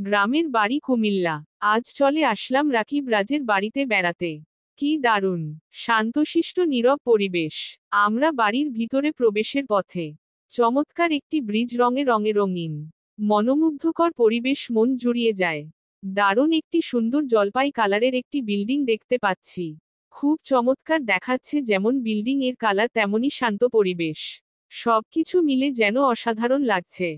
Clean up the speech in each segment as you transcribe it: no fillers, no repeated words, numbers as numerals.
গ্রামের বাড়ি কুমিল্লা। আজ চলে আসলাম রাকিব রাজের বাড়িতে বেড়াতে। কি দারুণ শান্তশিষ্ট নীরব পরিবেশ। আমরা বাড়ির ভিতরে প্রবেশের পথে চমৎকার একটি ব্রিজ, রঙে রঙে রঙিন, মনোমুগ্ধকর পরিবেশ মন জুড়িয়ে যায়। দারুণ একটি সুন্দর জলপাই কালারের একটি বিল্ডিং দেখতে পাচ্ছি। খুব চমৎকার দেখাচ্ছে, যেমন বিল্ডিং এর কালার তেমনই শান্ত পরিবেশ। সবকিছু মিলে যেন অসাধারণ লাগছে।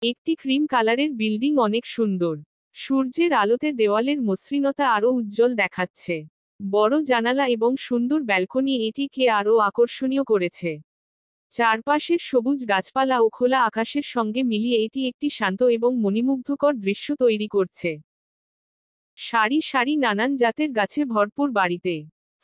একটি ক্রিম কালারের বিল্ডিং অনেক সুন্দর। সূর্যের আলোতে দেওয়ালের মসৃণতা আরও উজ্জ্বল দেখাচ্ছে। বড় জানালা এবং সুন্দর ব্যালকনি এটিকে আরও আকর্ষণীয় করেছে। চারপাশের সবুজ গাছপালা ও খোলা আকাশের সঙ্গে মিলিয়ে এটি একটি শান্ত এবং মনোমুগ্ধকর দৃশ্য তৈরি করছে। সারি সারি নানান জাতের গাছে ভরপুর বাড়িতে।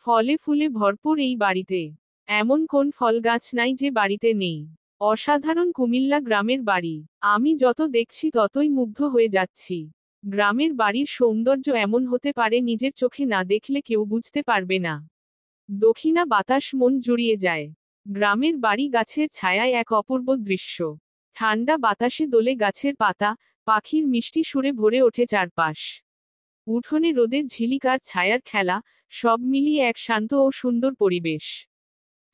ফলে ফুলে ভরপুর এই বাড়িতে। এমন কোন ফল গাছ নাই যে বাড়িতে নেই। অসাধারণ কুমিল্লা গ্রামের বাড়ি। আমি যত দেখছি ততই মুগ্ধ হয়ে যাচ্ছি। গ্রামের বাড়ির সৌন্দর্য এমন হতে পারে, নিজের চোখে না দেখলে কেউ বুঝতে পারবে না। দক্ষিণা বাতাস মন জুড়িয়ে যায়। গ্রামের বাড়ি গাছের ছায়ায় এক অপূর্ব দৃশ্য। ঠান্ডা বাতাসে দোলে গাছের পাতা, পাখির মিষ্টি সুরে ভরে ওঠে চারপাশ। উঠোনে রোদের ঝিলিকার ছায়ার খেলা, সব মিলিয়ে এক শান্ত ও সুন্দর পরিবেশ।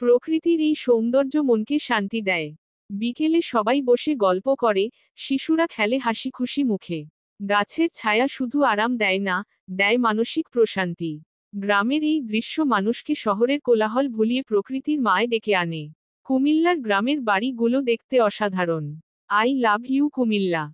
প্রকৃতির এই সৌন্দর্য মনকে শান্তি দেয়। বিকেলে সবাই বসে গল্প করে, শিশুরা খেলে হাসি খুশি মুখে। গাছের ছায়া শুধু আরাম দেয় না, দেয় মানসিক প্রশান্তি। গ্রামের এই দৃশ্য মানুষকে শহরের কোলাহল ভুলিয়ে প্রকৃতির মায় ডেকে আনে। কুমিল্লার গ্রামের বাড়িগুলো দেখতে অসাধারণ। I love you Comilla.